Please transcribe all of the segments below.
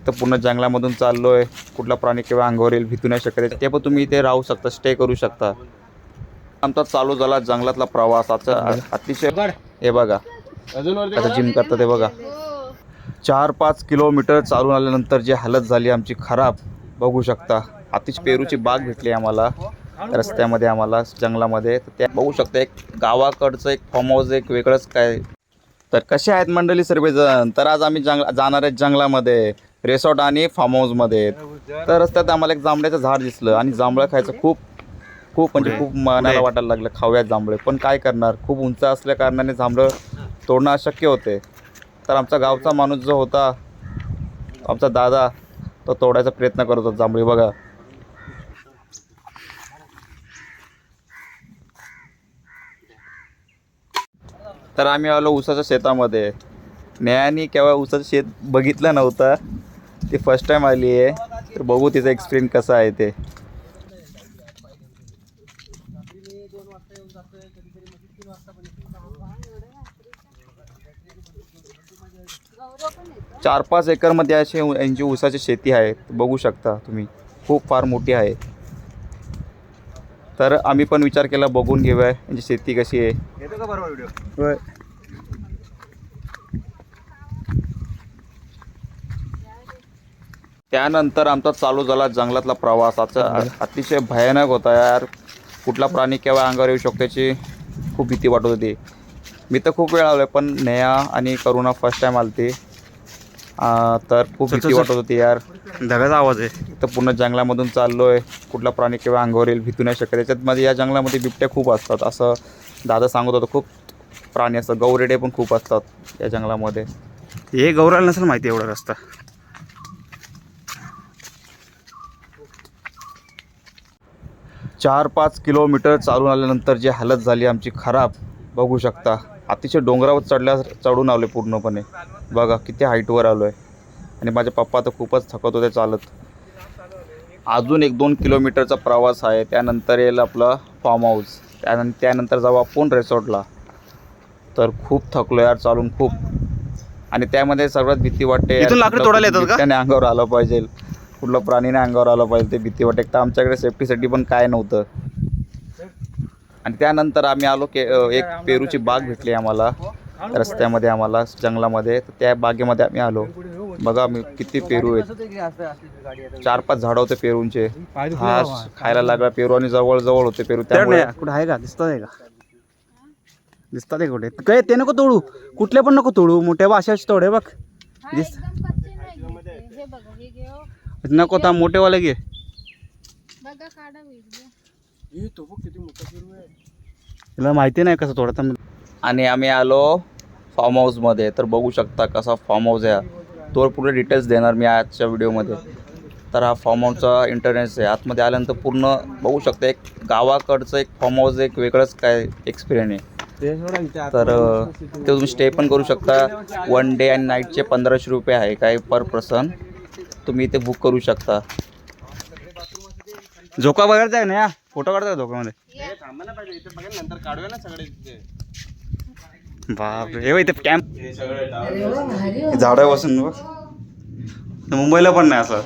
एक तर पूर्ण जंगलामधून चाललोय, कुठला प्राणी केव्हा अंगावर येईल भीती नाही शकत, ते पण तुम्ही इथे राहू शकता, स्टे करू शकता. आमचा चालू झाला जंगलातला प्रवास. अतिशय हे बघा आता जिम करतात ते बघा. 4-5 किलोमीटर चालून आल्यानंतर जी हालत झाली आमची खराब बघू शकता. अतिशय पेरूची बाग भेटली आम्हाला रस्त्यामध्ये, आम्हाला जंगलामध्ये. तर त्या बघू शकता एक गावाकडचं एक फार्म हाऊस, एक वेगळंच काय. तर कसे आहेत मंडळी सर्वजण? तर आज आम्ही जाणार आहेत जंगलामध्ये, रिसॉर्ट आणि फार्म हाऊसमध्ये. तर रस्त्यात आम्हाला एक जांभळ्याचं झाड दिसलं आणि जांभळं खायचं खूप म्हणजे खूप मनाला वाटायला लागलं, खाऊयात जांभळे. पण काय करणार, खूप उंच असल्या कारणाने जांभळं तोडणं अशक्य होते. तर आमचा गावचा माणूस जो होता, आमचा दादा, तो तोडायचा प्रयत्न करत होता जांभळी बघा. तर आम्ही आलो ऊसाच्या शेतामध्ये. न्यायाने केव्हा ऊसाचं शेत बघितलं नव्हतं, ती फर्स्ट टाईम आली आहे. तर बघू तिचा एक्सपिरियन्स कसा आहे ते. 4-5 एकरमध्ये अशी यांची ऊसाची शेती आहे, बघू शकता तुम्ही, खूप फार मोठी आहे. तर आम्ही पण विचार केला बघून घेऊया यांची शेती कशी आहे. येतो का बरोबर व्हिडिओ? त्यानंतर आमचा चालू झाला जंगलातला प्रवास. अतिशय भयानक होता यार. कुठला प्राणी केव्हा अंगावर येऊ शकतो याची खूप भीती वाटत होती. मी तर खूप वेळ आलो, पण नेहा आणि करुणा फर्स्ट टाईम आलती. तर खूप भीती वाटत होती यार. ढगाचा आवाज आहे. तर पूर्ण जंगलामधून चाललोय, कुठला प्राणी केव्हा अंगावर येईल भीती नाही शकत. त्याच्यामध्ये या जंगलामध्ये बिबट्या खूप असतात असं दादा सांगत होतं. खूप प्राणी असतात, गौरेडे पण खूप असतात या जंगलामध्ये. हे गौराला नसेल माहिती एवढा रस्ता. 4-5 किलोमीटर चालून आल्यानंतर जी हालत झाली आमची खराब बघू शकता. अतिशय डोंगरावर चढून आलो पूर्णपणे. बघा किती हाईटवर आलो आहे. आणि माझे पप्पा तर खूपच थकत होते चालत. अजून 1-2 किलोमीटरचा प्रवास आहे, त्यानंतर येईल आपलं फार्म हाऊस. त्यानंतर जाऊ आपण रिसॉर्टला. तर खूप थकलो यार चालून खूप. आणि त्यामध्ये सर्वात भीती वाटते यार, लाकडी तोडायला येतात का? बिबट्याने अंगावर आलं पाहिजे, कुठलं प्राणीने अंगावर आलं पाहिजे, ते भीती वाटते. तर आमच्याकडे सेफ्टीसाठी पण काय नव्हतं. आणि त्यानंतर आम्ही आलो एक पेरूची बाग भेटली आम्हाला रस्त्यामध्ये, आम्हाला जंगलामध्ये. तर त्या बागेमध्ये आम्ही आलो. बघा मी किती पेरू आहेत, 4-5 झाडं होते पेरूंचे. हा खायला लागला पेरू आणि जवळ होते पेरू. त्यामुळे कुठे आहे का? दिसतात आहे का? दिसतात आहे कुठे? काय ते नको तोडू, कुठले पण नको तोडू, मोठ्या भाषाचे तोडे बघ. दिस नको था मोठेवाले घे. तुला माहिती नाही कसं तोडता. आणि आम्ही आलो फार्म हाऊसमध्ये. तर बघू शकता कसा फार्म हाऊस आहे. तो पुढे डिटेल्स देणार मी आजच्या व्हिडिओमध्ये. तर हा फार्म हाऊसचा इंटरनेट आहे. आतमध्ये आल्यानंतर पूर्ण बघू शकता एक गावाकडचं एक फार्म हाऊस, एक वेगळंच काय एक्सपिरियन्स आहे. तर ते तुम्ही स्टे पण करू शकता. 1 डे आणि नाईटचे 1500 रुपये आहे काय पर पर्सन. तुम्ही इथे बुक करू शकता. झोका बघायचा आहे ना या फोटो काढता झोकामध्ये. बापरे, हे इथे कॅम्प झाडं बसून बघ. मुंबईला पण नाही असं.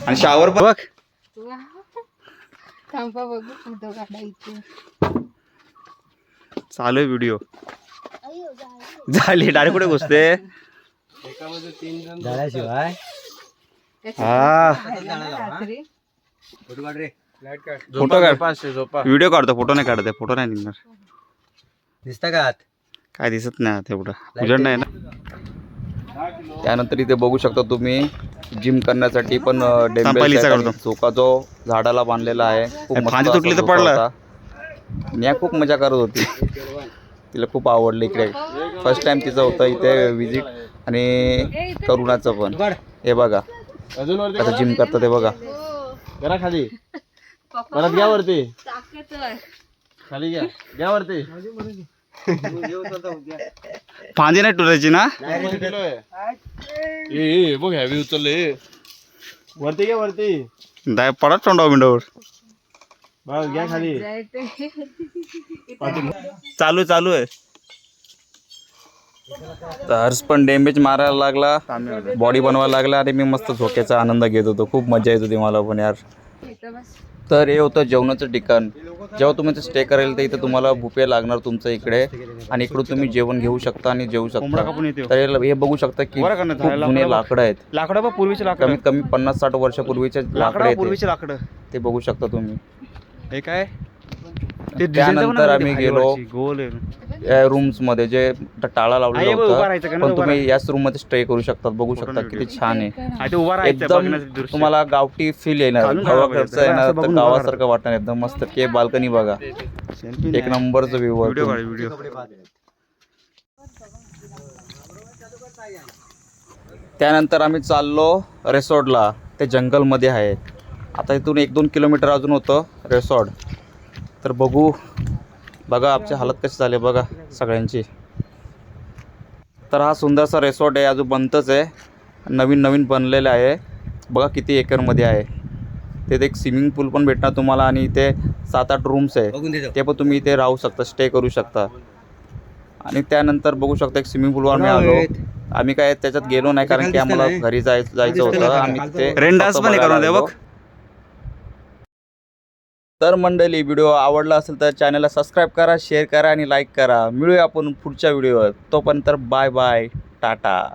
आणि शावर पण बघ. चालू आहे व्हिडिओ. झाली डायरेक्ट कुठे घुसते. हा फोटो काढ, व्हिडिओ काढतो, फोटो नाही काढते. फोटो नाही निघणार. दिसता का? काय दिसत नाही तेवढं, उजेड नाही ना. त्यानंतर इथे बघू शकता तुम्ही जिम करण्यासाठी पण संपायलीचा करतो. झोका जो झाडाला बांधलेला आहे. खूप फांदी तुटली तर पडला. न्या खूप मजा करत होती, तिला खूप आवडलं इकडे. फर्स्ट टाइम तिचं होतं इथे विजिट. आणि करुणाचं पण. हे बघा आता जिम करतात ते बघा. जरा खाली परत घ्या वरती, खाली घ्या वरती. फांदी नाही तुटायची ना. ए बघ हॅवी उचलले. वरती घ्या वरती. दाय पडत तोंडा विंडोवर. बस घ्या खाली. चालू आहे. तर हर्ष पण डॅमेज मारायला लागला, बॉडी बनवायला लागला आणि मी मस्त झोक्याचा आनंद घेत होतो. खूप मजा येत होती मला पण यार. तर हे होतं जेवणाचं ठिकाण. जेव्हा तुम्ही ते स्टे कराल तर इथं तुम्हाला बुफे लागणार तुमचं इकडे, आणि इकडून तुम्ही जेवण घेऊ शकता आणि जेवू शकता. तर हे बघू शकता की खूप जुने लाकडं आहेत. लाकडं बघ, पूर्वीचे लाकडं, कमीत कमी 50-60 वर्षापूर्वीचे लाकडं आहेत पूर्वीचे लाकडं. ते बघू शकता तुम्ही. हे काय त्यानंतर आम्ही गेलो गोल या रूम्स मध्ये, जे टाळा लावलेला आहे, उभा होता, राहायचं का? पण तुम्ही याच रूम मध्ये स्टे करू शकता. बघू शकता किती छान आहे. एकदम तुम्हाला गावठी फील येणार, गावाकडचं येणार, तर गावासारखं वाटणार. एकदम मस्त. के बाल्कनी बघा, एक नंबरचं व्ह्यू. त्यानंतर आम्ही चाललो रिसॉर्टला. ते जंगलमध्ये आहे. आता इथून 1-2 किलोमीटर अजून होतं रिसॉर्ट. तर बघा आमची हालत कशी झाली बघा सगळ्यांची. तर हा सुंदरसा रिसॉर्ट आहे, अजून बनतच आहे, नवीन बनलेलं आहे. बघा किती एकरमध्ये आहे. तिथे एक स्विमिंग पूल पण भेटणार तुम्हाला, आणि इथे 7-8 रूम्स आहे, ते पण तुम्ही इथे राहू शकता, स्टे करू शकता. आणि त्यानंतर बघू शकता एक स्विमिंग पूलवर मी आलो. आम्ही काय त्याच्यात गेलो नाही, कारण की आम्हाला घरी जायचं होतं. आम्ही तिथे रेन डान्स पण करून बघ. तर मंडळी, व्हिडिओ आवडला असेल तर चॅनलला सबस्क्राईब करा, शेअर करा आणि लाईक करा. मिळूया आपण पुढच्या व्हिडिओवर. तोपर्यंत बाय बाय, टाटा.